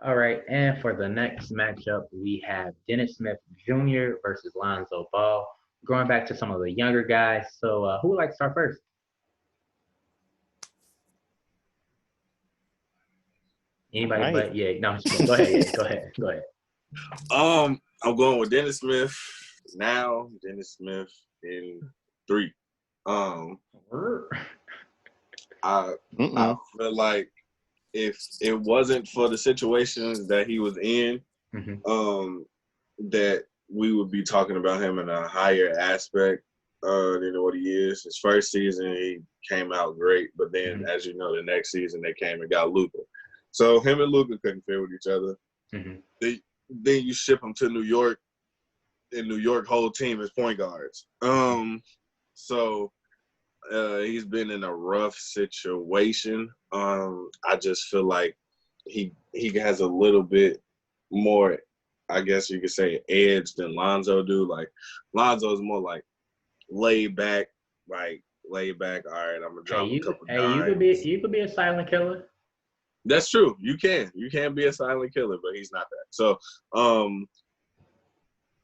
All right, and for the next matchup, we have Dennis Smith Jr. versus Lonzo Ball. Going back to some of the younger guys. So, who would like to start first? All Anybody right. but yeah. No, I'm just kidding. Go ahead. Yeah, go ahead. Go ahead. I'm going with Dennis Smith now. Dennis Smith in 3. Um, I I Mm-mm. feel like if it wasn't for the situations that he was in, Hmm. um, that we would be talking about him in a higher aspect than what he is. His first season, he came out great, but then, Hmm. as you know, the next season they came and got Luka. So him and Luka couldn't fit with each other. Hmm. Then you ship him to New York, and New York whole team is point guards. So he's been in a rough situation. I just feel like he has a little bit more, I guess you could say, edge than Lonzo do. Like Lonzo's more like laid back, laid back. All right, I'm gonna drop a couple You could be dimes. a silent killer. That's true. You can be a silent killer, but he's not that. So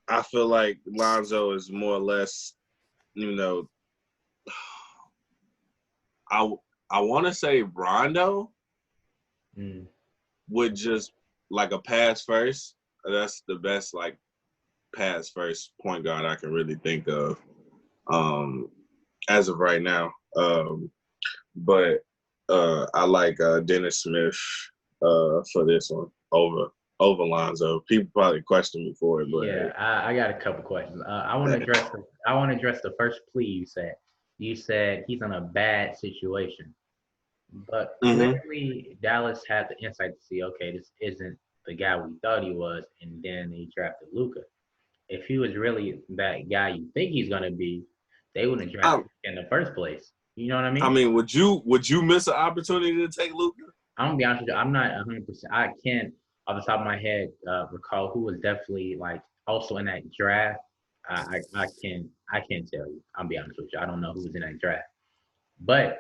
I feel like Lonzo is more or less, you know, I I want to say Rondo Mm. would just like a pass first. That's the best like pass first point guard I can really think of um, as of right now. But I like Dennis Smith for this one over Lonzo. People probably question me for it, but Yeah, hey. I got a couple questions. I want to address the first plea you said. You said he's in a bad situation, but Mm-hmm. clearly Dallas had the insight to see, okay, this isn't the guy we thought he was, and then they drafted Luca. If he was really that guy you think he's gonna be, they wouldn't have I, drafted him in the first place. You know what I I mean? mean, would you miss an opportunity to take Luka? I'm gonna be honest with you. I'm not 100%. I can't, off the top of my head, recall who was definitely like also in that draft. I can't tell you. I'll be honest with you. I don't know who was in that draft. But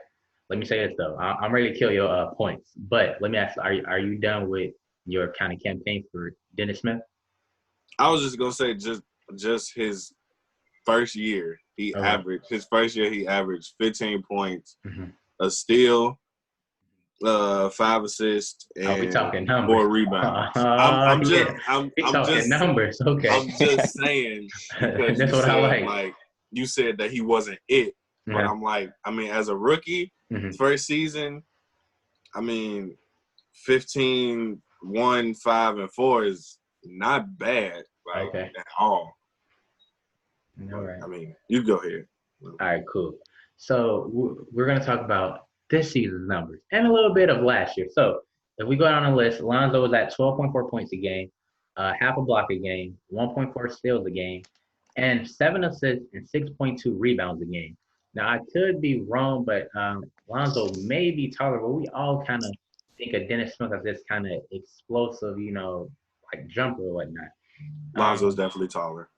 let me say this though. I'm ready to kill your points. But let me ask: are you done with your kind of campaign for Dennis Smith? I was just gonna say just his first year, Okay. his first year he averaged 15 points, Hmm. a steal, 5 assists, We and talking numbers. 4 rebounds. I'm just Yeah, I'm we I'm talking just numbers. Okay, I'm just saying because that's what I like. you said that he wasn't it, but Yeah. I'm like, I mean, as a rookie, Hmm. first season, I mean, 15, 1, 5, and 4 is not bad, like Okay. at all. All But right. I mean, you go ahead. All right. Cool. So we're gonna talk about this season's numbers and a little bit of last year. So if we go down the list, Lonzo was at 12.4 points a game, half a block a game, 1.4 steals a game, and 7 assists and 6.2 rebounds a game. Now I could be wrong, but Lonzo may be taller, but we all kind of think of Dennis Smith as this kind of explosive, like jumper or whatnot. Lonzo's Um, definitely taller.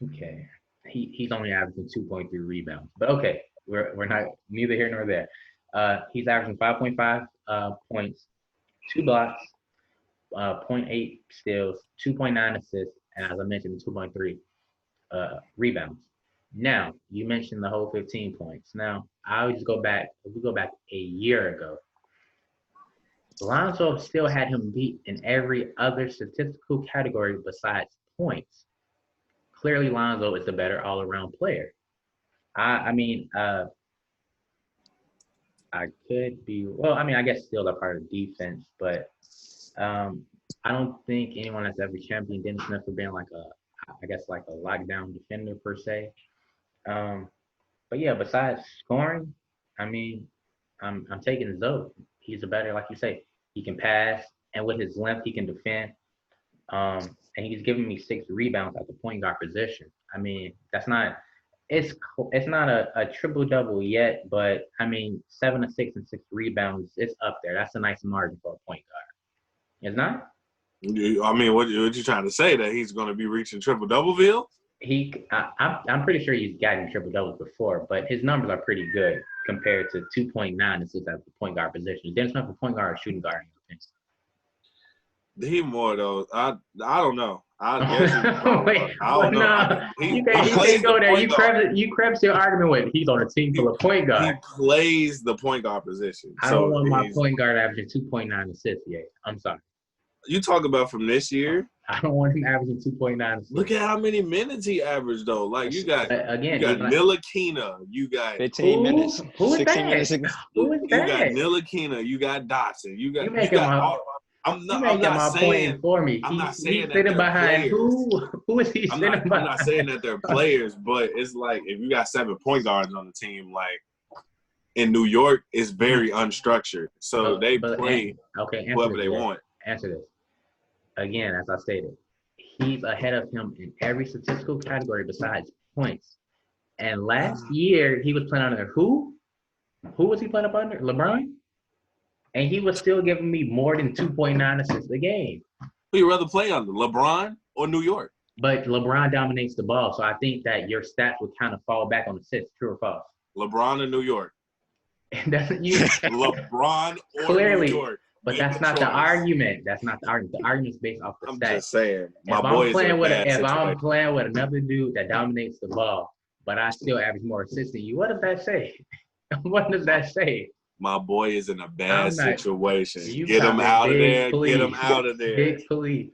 okay, he's only averaging 2.3 rebounds, but okay, we're not neither here nor there. He's averaging 5.5 points, 2 blocks, zero point 0.8 steals, 2.9 assists, and as I mentioned, 2.3 rebounds. Now, you mentioned the whole 15 points. Now, I always go back, if we go back a year ago, Lonzo still had him beat in every other statistical category besides points. Clearly, Lonzo is the better all around player. I mean, I could be, well, I mean, I guess still a part of defense, but um, I don't think anyone has ever championed Dennis Smith for being like I guess like a lockdown defender per se. Um, But yeah, besides scoring, I mean, I'm taking Zoe. He's a better, like you say, he can pass, and with his length, he can defend. And he's giving me 6 rebounds at the point guard position. I mean, that's not it's not a triple double yet, but I mean, 7 to 6 and 6 rebounds, it's up there. That's a nice margin for a point guard. It's not. I mean, what you trying to say that he's going to be reaching triple doubleville? I'm pretty sure he's gotten triple doubles before, but his numbers are pretty good compared to 2.9 assists at the point guard position. Dennis Smith, a point guard or shooting guard, in your opinion? He more though. I don't know. I guess he, Wait, I don't know. no, He you can't plays go the there. point guard. You crept your argument with he's on a team full of point He guards. plays the point guard position. I don't So want my point guard averaging 2.9 assists yet. I'm sorry. you talk about from this year. I don't want him averaging 2.9 assists. Look at how many minutes he averaged though. Like you got again. you got Ntilikina, you got 15 minutes. Who is 16 minutes. that? Who is you got that? Ntilikina, you got Dotson, you got I'm You not making my saying point for me. I'm not saying he's that sitting they're behind players. who is he sitting behind? I'm not saying that they're players, but it's like if you got 7 point guards on the team, like in New York, it's very unstructured. So they play whoever they want. Answer this. Again, as I stated, he's ahead of him in every statistical category besides points. And last year, he was playing under who? Who was he playing up under? LeBron? And he was still giving me more than 2.9 assists a game. Who you rather play under, LeBron or New York? But LeBron dominates the ball, so I think that your stats would kind of fall back on assists, true or false? LeBron or New York? LeBron or Clearly, New York? But that's not the argument. That's not the argument. The argument's based off the I'm stats. just saying. If I'm playing with another dude that dominates the ball, but I still average more assists than you, what does that say? What does that say? My boy is in a bad situation. You Get him out of there. Please. Get him out of there. Big please.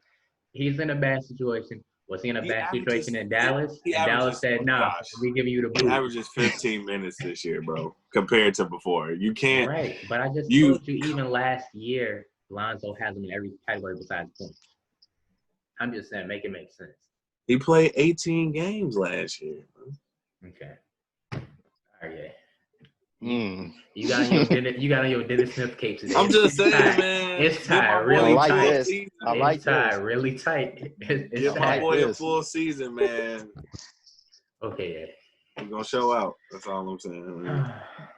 He's in a bad situation. Was he in a bad situation in Dallas? And Dallas said, "No, we giving you the boot." He averages 15 minutes this year, bro, compared to before. You can't. Right, but I just told you, even last year, Lonzo has him in every category besides points. I'm just saying, make it make sense. He played 18 games last year, bro. Okay. All right. You got on your Dennis Smith cape today. I'm just saying, man. It's tight, really tight. I like this. Really tight. Give my boy a full season, man. Okay. He's gonna show out. That's all I'm saying. Man.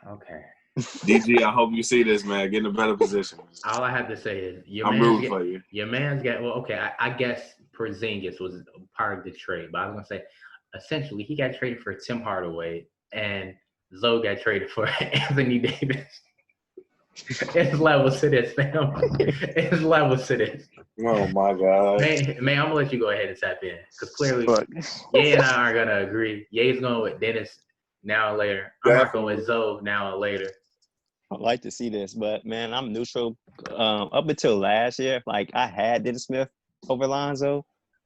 Okay. DG, I hope you see this, man. Get in a better position. All I have to say is, I'm rooting for you. Your man's got I guess Porzingis was part of the trade, but I was gonna say, essentially, he got traded for Tim Hardaway and Zoe got traded for Anthony Davis. It's levels to this, fam. It's levels to this. Oh, my God. Man, I'm going to let you go ahead and tap in. Because clearly, Ye and I aren't going to agree. Ye's going with Dennis now and later. I'm not going with Zoe now and later. I'd like to see this, but, man, I'm neutral. Up until last year, like, I had Dennis Smith over Lonzo.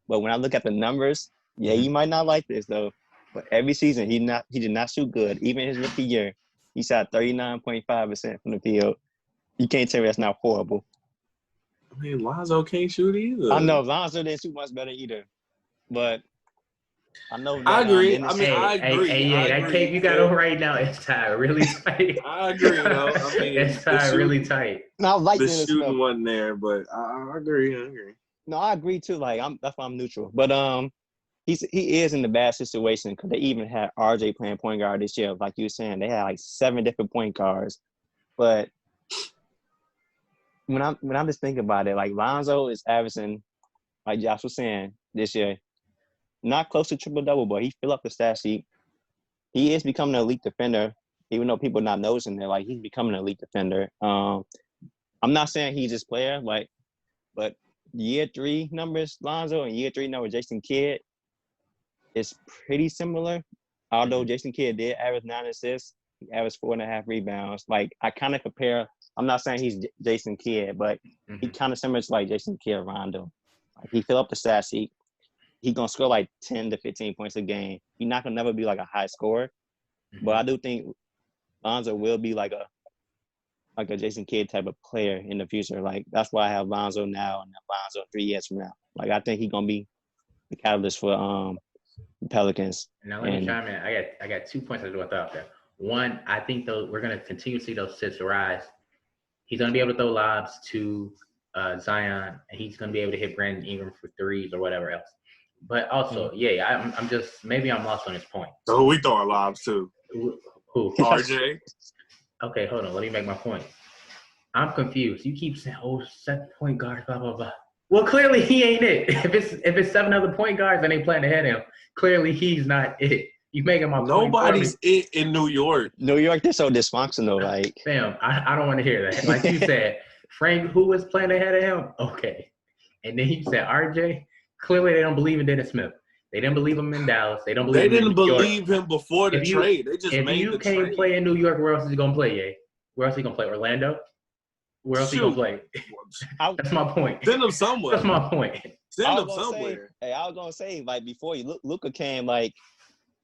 But when I look at the numbers, you might not like this, though. But every season, he did not shoot good. Even his rookie year, he shot 39.5% from the field. You can't tell me that's not horrible. I mean, Lonzo can't shoot either. I know Lonzo didn't shoot much better either, but I know. I agree. I agree. That cape you got on right now is tied really tight. I agree, though. I mean, it's tied really tight. No, I like the shooting wasn't there, but I agree. No, I agree too. Like that's why I'm neutral. But he is in a bad situation because they even had RJ playing point guard this year. Like you were saying, they had like 7 different point guards. But when I'm just thinking about it, like Lonzo is averaging, like Josh was saying this year, not close to triple-double, but he filled up the stat sheet. He is becoming an elite defender, even though people are not noticing it. Like he's becoming an elite defender. I'm not saying he's this player, but year 3 numbers Lonzo and year 3 numbers Jason Kidd. It's pretty similar, although Jason Kidd did average 9 assists. He averaged 4.5 rebounds. Like, I kind of compare – I'm not saying he's Jason Kidd, but he kind of similar to, like, Jason Kidd Rondo. Like, he fill up the stat sheet. He's going to score, like, 10 to 15 points a game. He's not going to never be, like, a high scorer. But I do think Lonzo will be, like a Jason Kidd type of player in the future. Like, that's why I have Lonzo now and Lonzo 3 years from now. Like, I think he's going to be the catalyst for Pelicans. Now let me chime in. I got 2 points I just want to throw out there. One, I think we're going to continue to see those assists rise. He's going to be able to throw lobs to Zion, and he's going to be able to hit Brandon Ingram for threes or whatever else. But also, I'm just maybe I'm lost on this point. So who we throwing lobs to? Who? RJ. Okay, hold on. Let me make my point. I'm confused. You keep saying, 7 point guards, blah blah blah. Well, clearly he ain't it. If it's 7 other point guards and they playing ahead of him, clearly he's not it. You making my point. Nobody's it in New York. New York, they're so dysfunctional. Like, Fam, I don't want to hear that. Like you said, Frank, who was playing ahead of him? Okay. And then you said RJ. Clearly, they don't believe in Dennis Smith. They didn't believe him in Dallas. They don't believe They him in didn't New York. believe him before the If you- trade. They just If made you the can't trade. play in New York, where else is he gonna play? Yeah, where else is he gonna play? Orlando. Where else is he gonna Shoot. play? That's my point. Send him somewhere. That's my point. Send him somewhere. I was gonna say, like before Luka came, like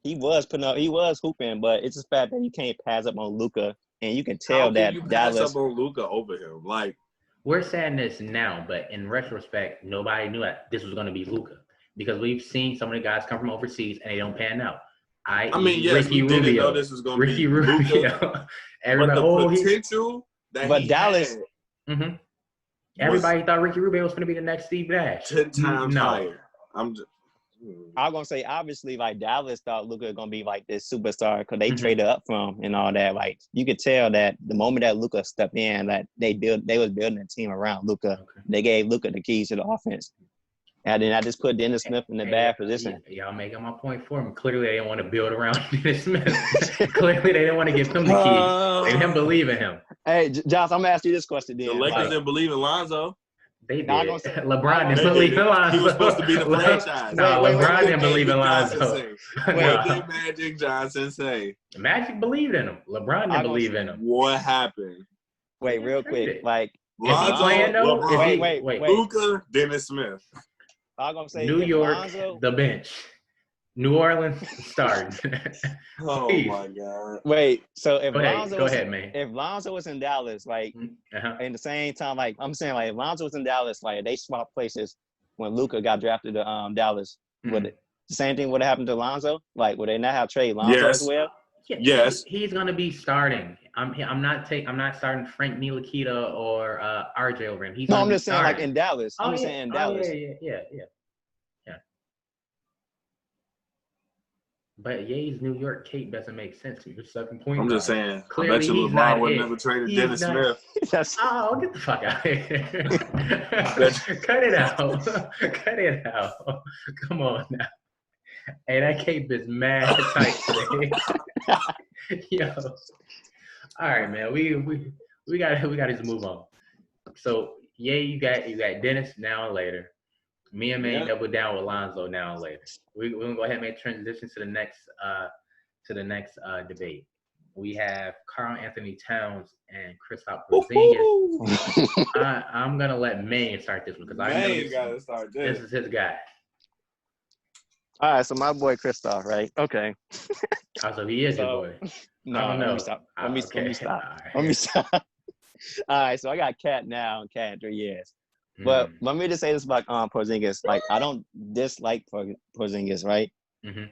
he was hooping, but it's the fact that you can't pass up on Luka, and you can tell How can that you pass Dallas. up on Luka over him? Like, We're saying this now, but in retrospect, nobody knew that this was going to be Luka because we've seen some of the guys come from overseas and they don't pan out. I mean, yes, Ricky we didn't Rubio. know this was going to Ricky be Rubio. Luka, Everybody, but the potential that But he Dallas- had Mhm. Everybody thought Ricky Rubio was going to be the next Steve Nash. 10 times No. higher. I'm just. I was gonna say, obviously, like Dallas thought Luka was gonna be like this superstar because they Mhm. traded up from him and all that. Like you could tell that the moment that Luka stepped in, that they was building a team around Luka. Okay. They gave Luka the keys to the offense, and then I just put Dennis Smith in the bad position. Y'all making my point for him. Clearly, they didn't want to build around Dennis Smith. Clearly, they didn't want to give him the keys. They didn't believe in him. Hey, Josh, I'm gonna ask you this question then. The Lakers Like, didn't believe in Lonzo. They did. No, I'm gonna say- LeBron They didn't believe in Lonzo. He was supposed to be the franchise. No, Wait, LeBron wait, didn't believe in Magic Lonzo. Johnson say? No. What did Magic Johnson say? Magic believed in him. LeBron didn't believe in him. What happened? wait, real quick, like Is he Lonzo, playing though? LeBron, Is he- wait. Luka, Dennis Smith. I was gonna say New if York, Lonzo, the bench. New Orleans, start. Oh Please. my God. wait. So if Go Lonzo, ahead, was, man. if Lonzo was in Dallas, like Uh-huh. in the same time, like I'm saying, like if Lonzo was in Dallas, like they swapped places when Luka got drafted to Dallas. Would it, the same thing would have happened to Lonzo? Like would they not have traded Lonzo Yes. as well? Yeah, Yes. he's gonna be starting. I'm not starting Frank Ntilikina or RJ over him. He's No, gonna I'm be just saying like starting. in Dallas. I'm Oh, just yeah. saying in Oh, Dallas. Yeah. But Ye's New York cape doesn't make sense. You're sucking point. I'm just guard. saying. I Clearly, bet you he's LeBron not would it. never traded He's Dennis not- Smith. That's Oh, get the fuck out of here. Cut it out. Cut it out. Come on now. Hey, that cape is mad tight today. Yo. All right, man. We gotta just move on. So you got Dennis now and later. Me and May Yeah. double down with Lonzo now and later. We're gonna go ahead and make transition to the next debate. We have Karl Anthony Towns and Kristaps Porzingis. I'm gonna let May start this one because I know Man, gotta start this this. is his guy. all right. So my boy Kristaps, right? Okay. Oh, so he is So- your boy. No, I don't know. let me stop. Let me Okay. stop. All right. Let me stop. All right. So I got Cat now and Cat in 3 years. But Mm. let me just say this about Porzingis. Like I don't dislike Porzingis, right? Mhm.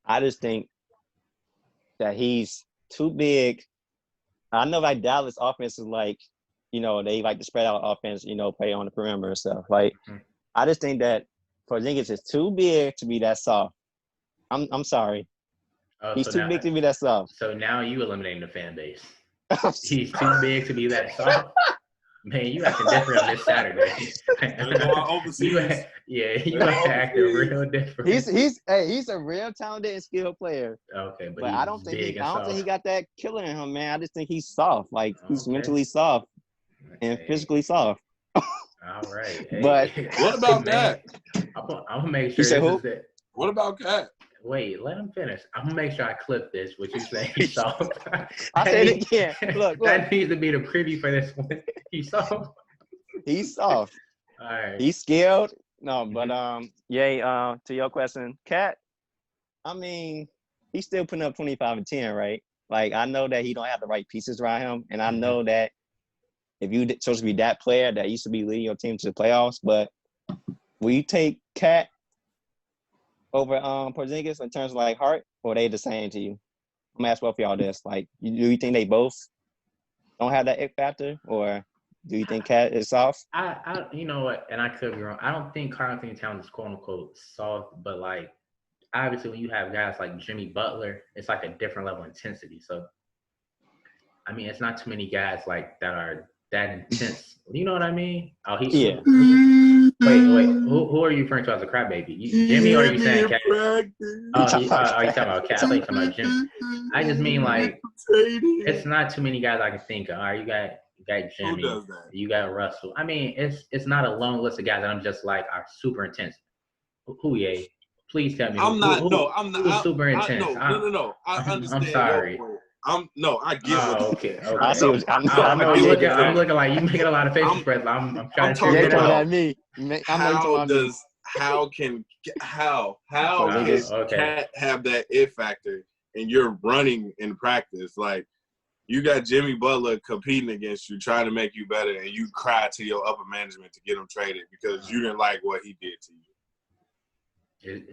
I just think that he's too big. I know like Dallas offense is like, they like to spread out offense, play on the perimeter and stuff. Like Mhm. I just think that Porzingis is too big to be that soft. I'm sorry. Oh, He's so too now- big to be that soft. So now you eliminating the fan base. He's too big to be that soft. Man, you acting different on this Saturday. Gotta go out overseas. you Go acting overseas. real different. he's a real talented and skilled player. Okay, but But he's I don't think big he and soft. got that killer in him, man. I just think he's soft. Like he's Okay. mentally soft and Okay. physically soft. All right. Hey. But- What about Man, that? I'm gonna make sure You said this who? is it. What about Cat? Wait, let him finish. I'm gonna make sure I clip this. What you say? He's soft. I said it again. Look, That needs to be the preview for this one. He's soft. he's soft. All right. He's skilled. No, but Mm-hmm. to your question, Cat. I mean, he's still putting up 25 and 10, right? Like I know that he don't have the right pieces around him, and I Mhm. know that if you supposed to be that player that used to be leading your team to the playoffs, but will you take Cat over Porzingis in terms of like heart, or are they the same to you? I'm gonna ask both of y'all this. Like, do you think they both don't have that it factor, or do you think Cat is soft? You know what, and I could be wrong. I don't think Karl Anthony Towns is quote unquote soft, but like obviously when you have guys like Jimmy Butler, it's like a different level of intensity. So I mean, it's not too many guys like that are that intense. You know what I mean? Oh, he's Yeah. Wait. Who are you referring to as a crybaby? Jimmy, or are you saying Cat? Oh, you talking about Cat? I thought you talking about Jimmy. I just mean like it's not too many guys I can think of. All right, you got got Who Jimmy, does that? you got Russell. I mean, it's not a long list of guys that I'm just like are super intense. Who, yeah? Please tell me I'm not. No, I'm not. who's super intense. No. I I'm understand your sorry. point. I get what Oh, you're okay, saying. I okay. see. I know I'm what looking. you're I'm saying. looking like you making a lot of facial I'm- expressions. I'm I'm trying to talking Jay figure it talking about out. about me. I know you're talking about me. How can Porzingis. Okay. Cat have that it factor and you're running in practice? Like you got Jimmy Butler competing against you, trying to make you better, and you cry to your upper management to get him traded because you didn't like what he did to you.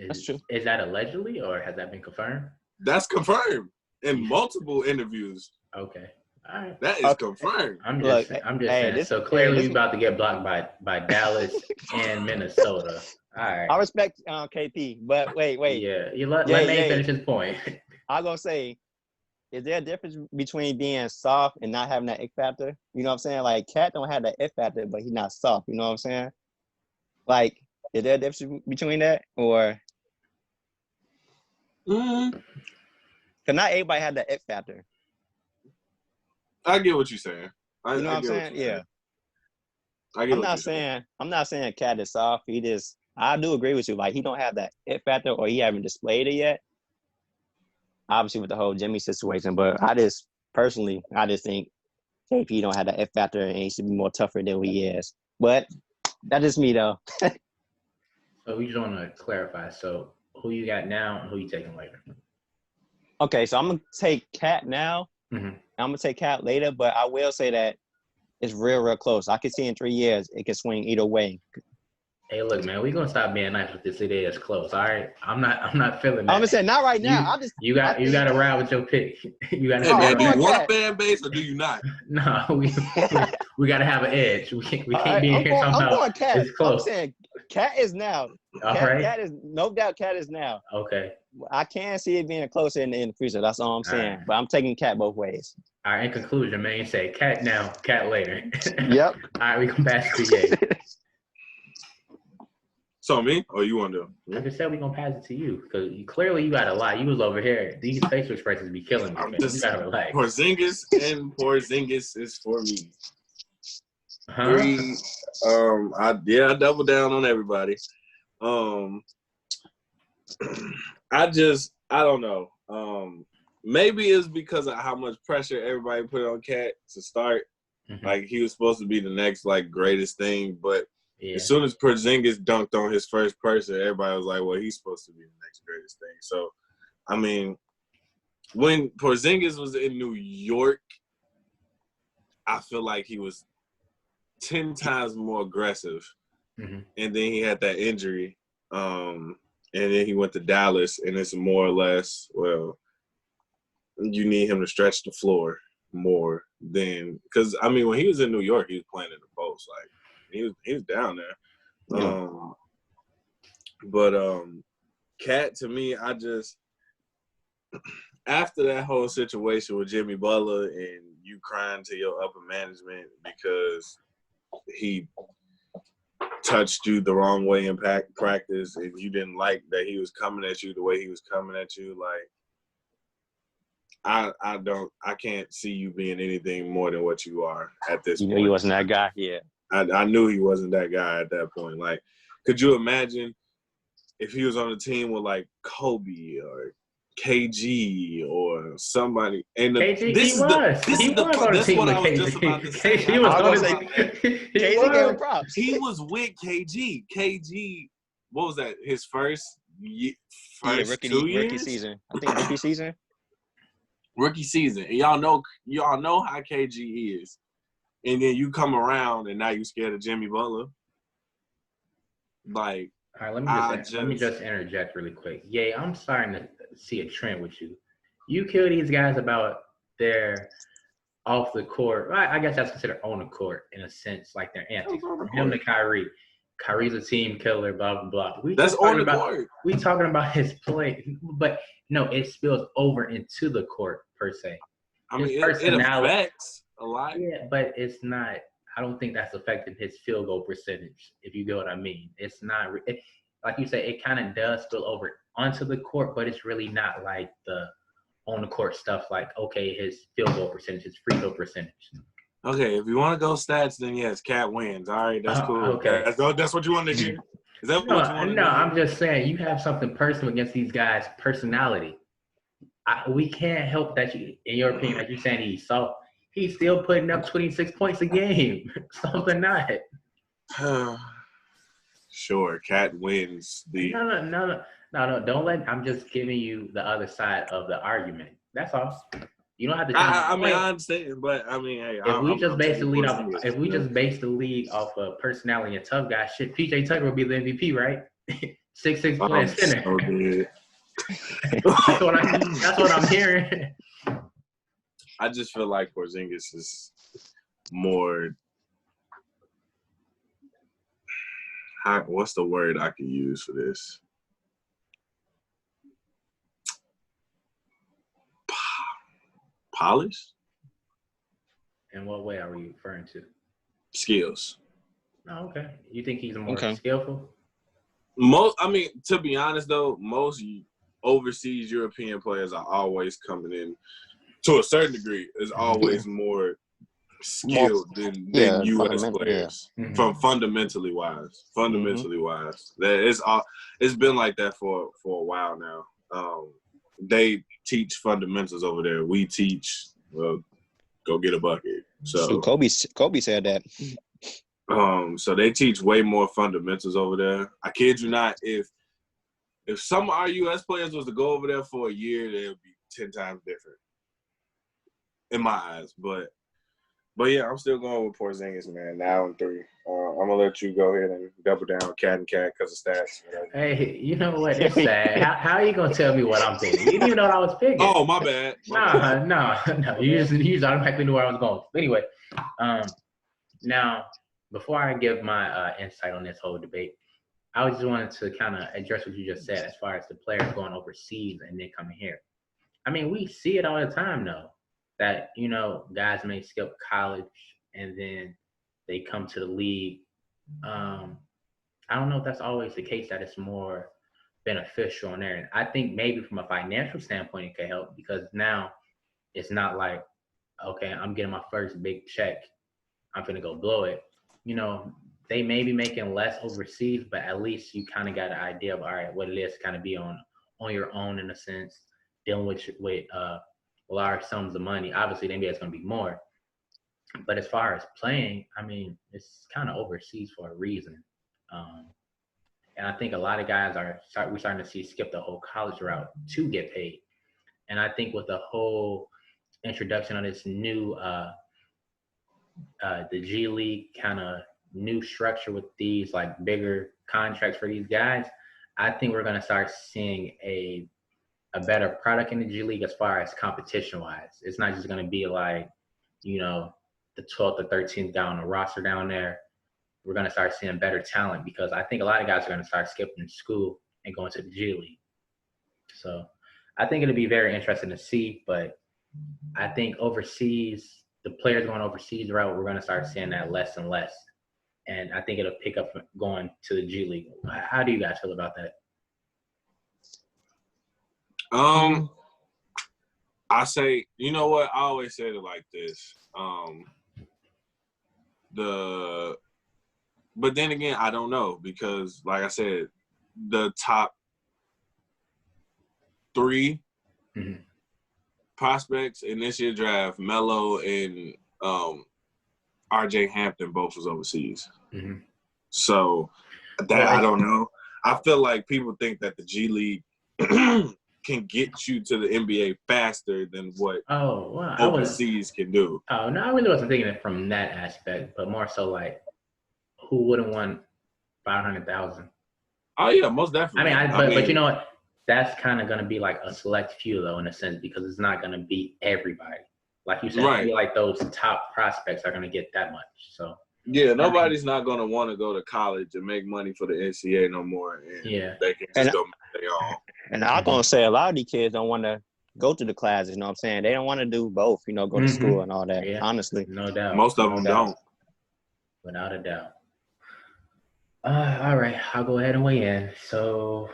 That's true. Is that allegedly or has that been confirmed? That's confirmed in multiple interviews. Okay. All right. That is Okay. confirmed. I'm Look, just hey, saying. this- So hey, clearly this- we about to get blocked by Dallas and Minnesota. All right. I respect KP, but wait. Yeah. You let Yeah, me yeah. finish his point. I'm gonna say, is there a difference between being soft and not having that it factor? You know what I'm saying? Like Cat don't have that it factor, but he's not soft. You know what I'm saying? Like, is there a difference between that, or Mm, cause not everybody had that it factor? I get what you're saying. You know what I'm saying? Yeah. I get I'm what not you're saying. saying Cat is soft. I do agree with you. Like he don't have that it factor, or he haven't displayed it yet. Obviously with the whole Jimmy situation, but I just think KP don't have that it factor, and he should be more tougher than he is. But that's just me though. So we just want to clarify. So who you got now and who you taking later? Okay, so I'm gonna take Cat now. Mhm. I'm gonna take Cat later, but I will say that it's real close. I can see in 3 years it can swing either way. Hey, look, man, we're gonna stop being nice with this. It is close. All right. I'm not feeling that. I'm gonna say not right now. You got to ride with your pick. You got to Hey Oh, man, I'm do you going want Cat. a fan base or do you not? No, we got to have an edge. We can't be I'm here talking going about Cat. it's close. I'm saying Cat is now. All right. Cat is no doubt. Cat is now. Okay. I can see it being closer in the future. That's all I'm saying. right. But I'm taking Cat both ways. All right. In conclusion, man, you say cat now, cat later. Yep. All right. We can pass it to Ye. So me or you want to? I just said we gonna pass it to you because clearly you got a lot. You was over here. These facial expressions be killing me. I'm Man. You just gotta relax. Porzingis is for me. Huh? 3. I double down on everybody. I don't know. Maybe it's because of how much pressure everybody put on Cat to start. Mhm. Like he was supposed to be the next like greatest thing, but Yeah. as soon as Porzingis dunked on his first person, everybody was like, "Well, he's supposed to be the next greatest thing." So, I mean, when Porzingis was in New York, I feel like he was 10 times more aggressive, Mhm. and then he had that injury, and then he went to Dallas, and it's more or less, well, you need him to stretch the floor more than because I mean when he was in New York, he was playing in the post, like he was down there. Yeah. But Cat to me, I just after that whole situation with Jimmy Butler and you crying to your upper management because he touched you the wrong way in practice and you didn't like that he was coming at you the way he was coming at you, like I can't see you being anything more than what you are at this You point. knew he wasn't that guy. Yeah. I knew he wasn't that guy at that point. Like, could you imagine if he was on a team with like Kobe or KG or somebody? And KG, he was on the that's team what with I was just about to say. KG was I on was the gonna team. KZ gave him props. He was with KG. KG, what was that? His first rookie 2 years? rookie season. I think rookie season. Rookie season. And y'all know how KG is. And then you come around and now you scared of Jimmy Butler. Like, All right, let me just interject really quick. Yeah, I'm starting to see a trend with you. You kill these guys about their off the court. I guess that's considered on the court in a sense, like their antics. From him to Kyrie. Kyrie's a team killer, blah, blah, blah. that's on the court. We talking about his play, but no, it spills over into the court per se. I mean, it affects a lot. Yeah, but it's not. I don't think that's affecting his field goal percentage, if you get what I mean. It's not, like you say, it kind of does spill over onto the court, but it's really not like the on the court stuff like, okay, his field goal percentage, his free throw percentage. Okay, if you want to go stats, then yes, Cat wins. All right, that's cool. Okay. That's what you wanted to hear. Is that what you wanted No, to hear? I'm just saying you have something personal against these guys' personality. We can't help that you, in your opinion, like you're saying he's soft. He's still putting up 26 points a game. Something not. Sure, Cat wins the. No. Don't let. I'm just giving you the other side of the argument. That's all. You don't have to. I mean, I understand, but I mean, hey, If we just base the lead off, Porzingis, if we just base the league off of personality and tough guy, shit, PJ Tucker will be the MVP, right? 6'6" playing center. So good. That's what I'm hearing. I just feel like Porzingis is more. What's the word I could use for this? Polished? In what way are we referring to? Skills. Oh, okay. You think he's more Okay. skillful? I mean, to be honest though, most overseas European players are always coming in to a certain degree. Is always more skilled than U.S. players from fundamentally wise. That it's been like that for a while now. They teach fundamentals over there. We teach go get a bucket. So Shoot, Kobe said that. So they teach way more fundamentals over there. I kid you not, if some of our U.S. players was to go over there for a year, they would be 10 times different in my eyes. But yeah, I'm still going with Porzingis, man. Now in 3. I'm gonna let you go ahead and double down with Cat and Cat because of stats. Hey, you know what? It's sad. How are you gonna tell me what I'm thinking? You didn't even know what I was picking. Oh, my bad. No. You just automatically knew where I was going. Anyway, now before I give my insight on this whole debate, I just wanted to kind of address what you just said as far as the players going overseas and then coming here. I mean, we see it all the time, though, that, guys may skip college and then they come to the league. I don't know if that's always the case, that it's more beneficial on there. And I think maybe from a financial standpoint, it could help because now it's not like, okay, I'm getting my first big check. I'm going to go blow it. They may be making less overseas, but at least you kind of got an idea of, all right, what it is to kind of be on your own in a sense, dealing with large sums of money. Obviously, the NBA is going to be more. But as far as playing, I mean, it's kind of overseas for a reason. And I think a lot of guys we're starting to see skip the whole college route to get paid. And I think with the whole introduction of this new the G League kind of new structure with these like bigger contracts for these guys, I think we're going to start seeing a better product in the G League as far as competition wise. It's not just going to be like, the 12th or 13th down the roster down there. We're going to start seeing better talent because I think a lot of guys are going to start skipping school and going to the G League. So I think it'll be very interesting to see, but I think overseas, the players going overseas route, we're going to start seeing that less and less. And I think it'll pick up going to the G League. How do you guys feel about that? I say, you know what? I always say it like this. But then again, I don't know because, like I said, the top 3 prospects in this year's draft, Melo and R.J. Hampton, both was overseas. So I don't know. I feel like people think that the G League can get you to the NBA faster than what overseas can do. Oh, no, I really wasn't thinking it from that aspect, but more so like, who wouldn't want 500,000? Oh yeah, most definitely. I mean, but you know what? That's kind of going to be like a select few though, in a sense, because it's not going to be everybody. Like you said, maybe like those top prospects are going to get that much. So yeah, nobody's not going to want to go to college and make money for the NCAA no more. And they can just go make their own. And I'm going to say a lot of these kids don't want to go to the classes, you know what I'm saying? They don't want to do both, go to school and all that, honestly. No doubt. Most of them don't. Without a doubt. All right, I'll go ahead and weigh in. So,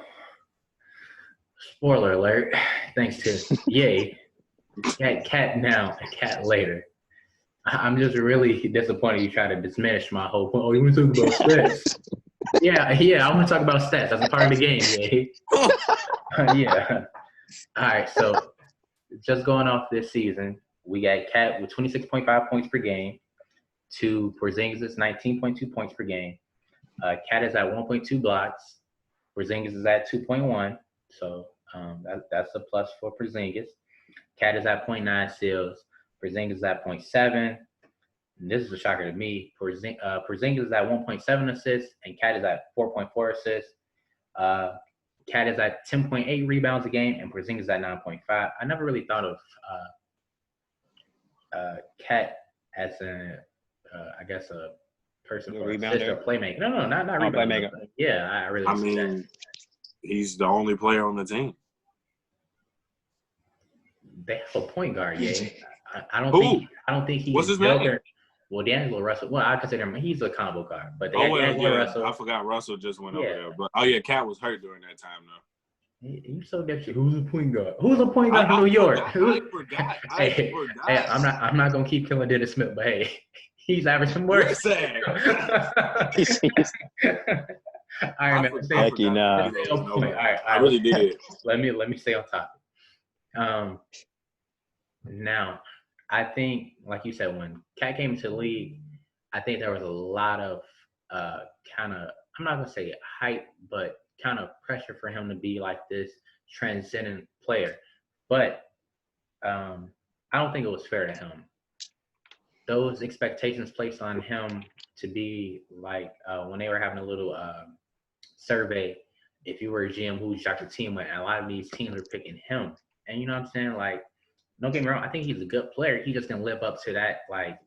spoiler alert, thanks to Ye, cat now, a cat later. I'm just really disappointed you try to diminish my whole point. Oh, you want to talk about stats? Yeah, I want to talk about stats. That's a part of the game, yeah. Yeah. All right, so just going off this season, we got Cat with 26.5 points per game to Porzingis' 19.2 points per game. Cat is at 1.2 blocks. Porzingis is at 2.1. So that's a plus for Porzingis. Cat is at 0.9 steals. Porzingis is at 0.7. And this is a shocker to me. Porzingis is at 1.7 assists, and Cat is at 4.4 assists. Cat is at 10.8 rebounds a game, and Porzingis is at 9.5. I never really thought of Cat as I guess a person for assist or playmaker. No, not rebounder. Yeah, I really. I mean, he's the only player on the team. They have a point guard, yeah. I don't think he's. What's his name? Well, D'Angelo Russell. Well, I consider him. He's a combo guard, but D'Angelo Russell. I forgot Russell just went over there. But Cat was hurt during that time, though. You so different. Who's a point guard? Who's a point guard in New York? I forgot. Hey, I'm not gonna keep killing Dennis Smith, but hey, he's averaging more. Iron Man. I really did. Let me stay on topic. Now, I think, like you said, when Cat came into the league, I think there was a lot of kind of, I'm not going to say hype, but kind of pressure for him to be like this transcendent player. But I don't think it was fair to him. Those expectations placed on him to be like when they were having a little survey, if you were a GM, who would you like your team with? And a lot of these teams are picking him. And you know what I'm saying? Like, don't get me wrong, I think he's a good player. He just can live up to that, like,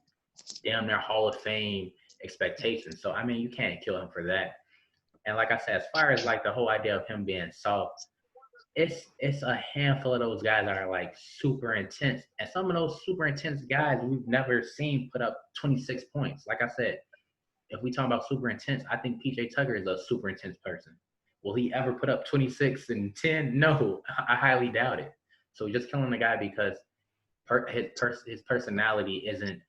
damn near Hall of Fame expectations. So, I mean, you can't kill him for that. And like I said, as far as, like, the whole idea of him being soft, it's a handful of those guys that are, like, super intense. And some of those super intense guys we've never seen put up 26 points. Like I said, if we talk about super intense, I think P.J. Tucker is a super intense person. Will he ever put up 26 and 10? No, I highly doubt it. So just killing the guy because his personality isn't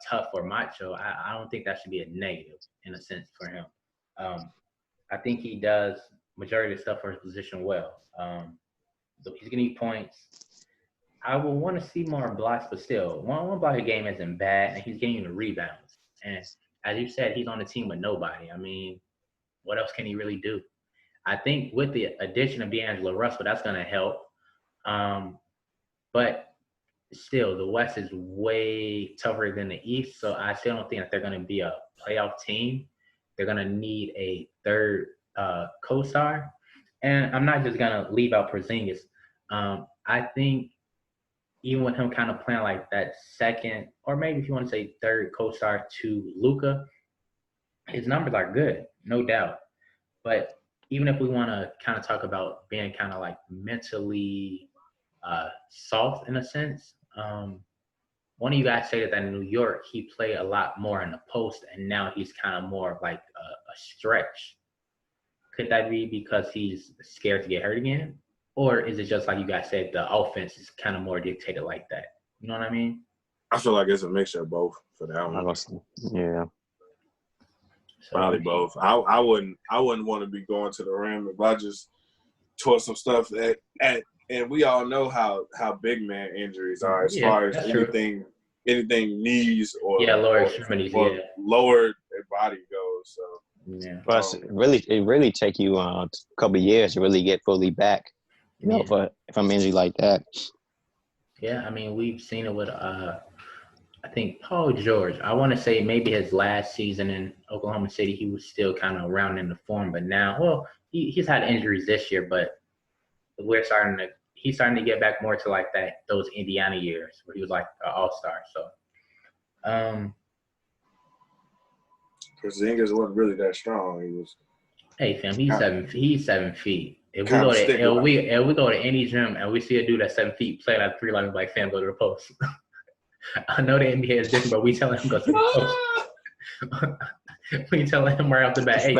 tough or macho, I don't think that should be a negative in a sense for him. I think he does majority of the stuff for his position well. So he's getting points. I will want to see more blocks, but still, one block a game isn't bad, and he's getting the rebounds. And as you said, he's on the team with nobody. I mean, what else can he really do? I think with the addition of D'Angelo Russell, that's going to help. But still, the West is way tougher than the East, so I still don't think that they're going to be a playoff team. They're going to need a third co-star. And I'm not just going to leave out Porzingis. I think even with him kind of playing like that second, or maybe if you want to say third co-star to Luka, his numbers are good, no doubt. But even if we want to kind of talk about being kind of like mentally soft in a sense, one of you guys stated that in New York, he played a lot more in the post, and now he's kind of more of like a stretch. Could that be because he's scared to get hurt again? Or is it just like you guys said, the offense is kind of more dictated like that? You know what I mean? I feel like it's a mixture of both for that one. Yeah. Probably both. I wouldn't want to be going to the rim if I just tore some stuff at and we all know how big man injuries are as far as anything knees or lower extremities, lower body goes. So but it really take you a couple of years to really get fully back. You know, if I'm injured like that. Yeah, I mean, we've seen it with I think Paul George. I want to say maybe his last season in Oklahoma City, he was still kind of rounding the form. But now, well, he's had injuries this year, but he's starting to get back more to like those Indiana years where he was like an all-star. So, Porzingis wasn't really that strong. He was. Hey fam, he's 7 feet. If we go to any gym and we see a dude that's 7 feet play like 3 line, like fam, go to the post. I know the NBA is different, but we telling him go to the post. We telling him right off the bat, hey,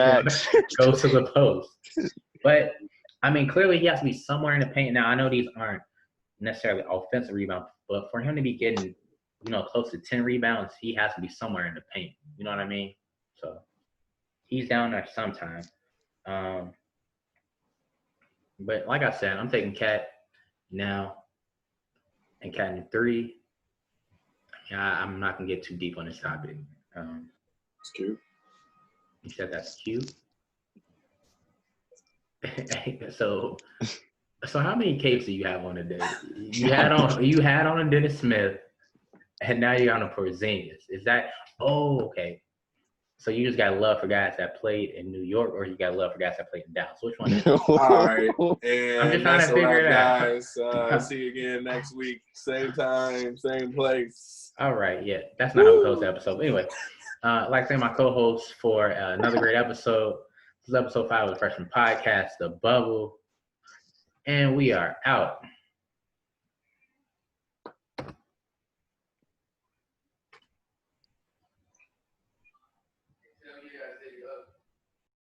go to the post. But I mean, clearly he has to be somewhere in the paint. Now I know these aren't necessarily offensive rebounds, but for him to be getting close to 10 rebounds, he has to be somewhere in the paint. You know what I mean? So he's down there sometime. But like I said, I'm taking Cat now and Cat in 3. Yeah, I'm not gonna get too deep on this topic. It's cute. You said that's cute. So how many capes do you have on a day? You had on a Dennis Smith, and now you're on a Porzingis. Is that okay? So you just got love for guys that played in New York, or you got love for guys that played in Dallas? Which one is it? All right, I'm and just trying that's to figure it out. guys. See you again next week, same time, same place. All right, yeah, that's not how we close the episode. But anyway, I'd like to thank my co-hosts for another great episode. This is episode 5 of the Freshman Podcast, The Bubble, and we are out.